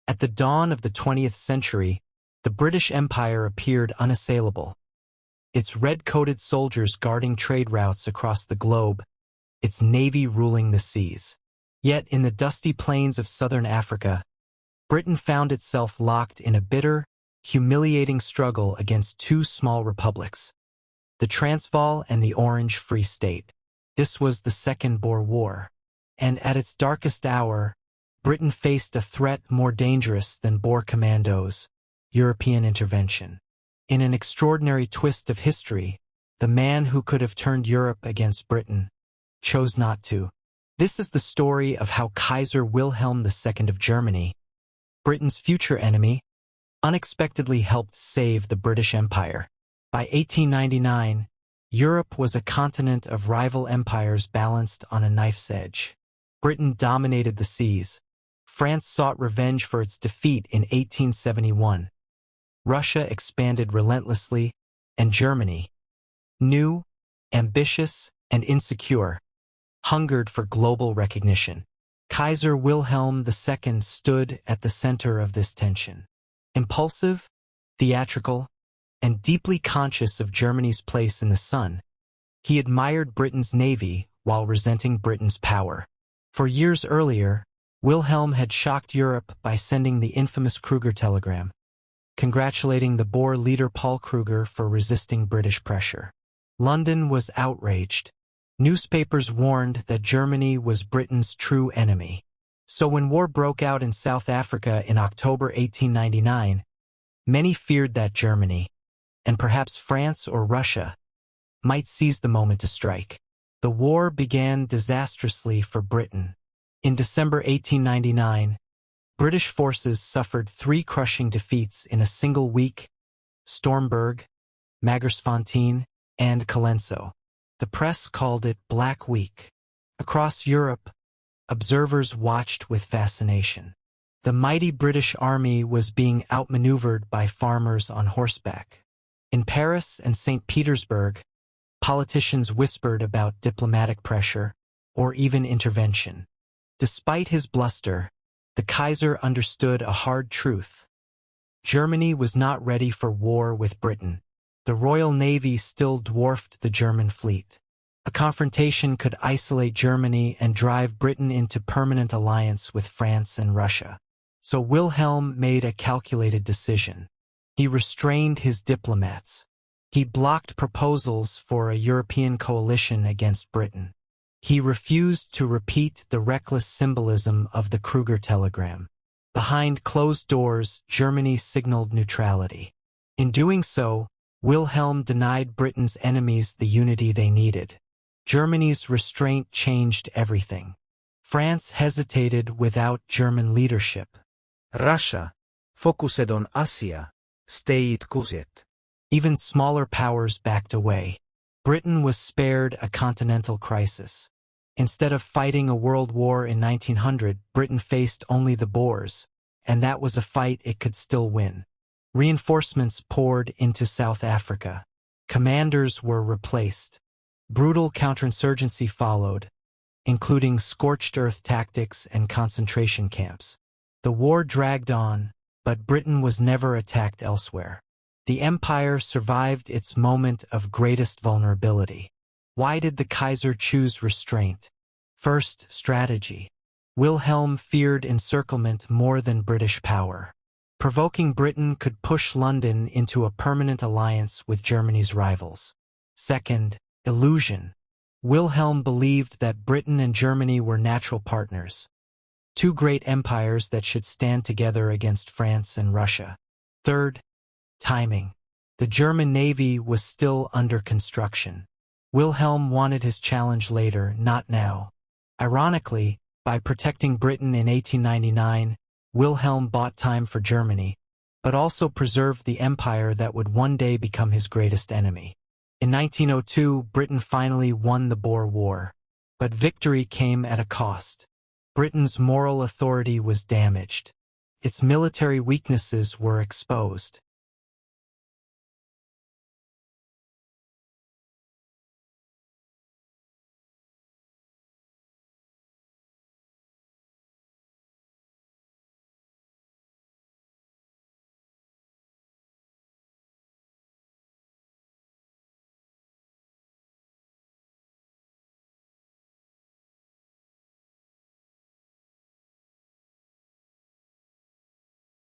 At the dawn of the 20th century, the British Empire appeared unassailable. Its red-coated soldiers guarding trade routes across the globe, its navy ruling the seas. Yet in the dusty plains of southern Africa, Britain found itself locked in a bitter, humiliating struggle against two small republics, the Transvaal and the Orange Free State. This was the Second Boer War, and at its darkest hour, Britain faced a threat more dangerous than Boer commandos, European intervention. In an extraordinary twist of history, the man who could have turned Europe against Britain chose not to. This is the story of how Kaiser Wilhelm II of Germany, Britain's future enemy, unexpectedly helped save the British Empire. By 1899, Europe was a continent of rival empires balanced on a knife's edge. Britain dominated the seas. France sought revenge for its defeat in 1871. Russia expanded relentlessly, and Germany, new, ambitious, and insecure, hungered for global recognition. Kaiser Wilhelm II stood at the center of this tension. Impulsive, theatrical, and deeply conscious of Germany's place in the sun, he admired Britain's navy while resenting Britain's power. For years earlier, Wilhelm had shocked Europe by sending the infamous Kruger telegram, congratulating the Boer leader Paul Kruger for resisting British pressure. London was outraged. Newspapers warned that Germany was Britain's true enemy. So when war broke out in South Africa in October 1899, many feared that Germany, and perhaps France or Russia, might seize the moment to strike. The war began disastrously for Britain. In December 1899, British forces suffered 3 crushing defeats in a single week: Stormberg, Magersfontein, and Colenso. The press called it Black Week. Across Europe, observers watched with fascination. The mighty British army was being outmaneuvered by farmers on horseback. In Paris and St. Petersburg, politicians whispered about diplomatic pressure or even intervention. Despite his bluster, the Kaiser understood a hard truth. Germany was not ready for war with Britain. The Royal Navy still dwarfed the German fleet. A confrontation could isolate Germany and drive Britain into permanent alliance with France and Russia. So Wilhelm made a calculated decision. He restrained his diplomats. He blocked proposals for a European coalition against Britain. He refused to repeat the reckless symbolism of the Kruger telegram. Behind closed doors, Germany signaled neutrality. In doing so, Wilhelm denied Britain's enemies the unity they needed. Germany's restraint changed everything. France hesitated without German leadership. Russia, focused on Asia, stayed quiet. Even smaller powers backed away. Britain was spared a continental crisis. Instead of fighting a world war in 1900, Britain faced only the Boers, and that was a fight it could still win. Reinforcements poured into South Africa. Commanders were replaced. Brutal counterinsurgency followed, including scorched earth tactics and concentration camps. The war dragged on, but Britain was never attacked elsewhere. The empire survived its moment of greatest vulnerability. Why did the Kaiser choose restraint? First, strategy. Wilhelm feared encirclement more than British power. Provoking Britain could push London into a permanent alliance with Germany's rivals. Second, illusion. Wilhelm believed that Britain and Germany were natural partners, two great empires that should stand together against France and Russia. Third, timing. The German Navy was still under construction. Wilhelm wanted his challenge later, not now. Ironically, by protecting Britain in 1899, Wilhelm bought time for Germany, but also preserved the empire that would one day become his greatest enemy. In 1902, Britain finally won the Boer War, but victory came at a cost. Britain's moral authority was damaged. Its military weaknesses were exposed.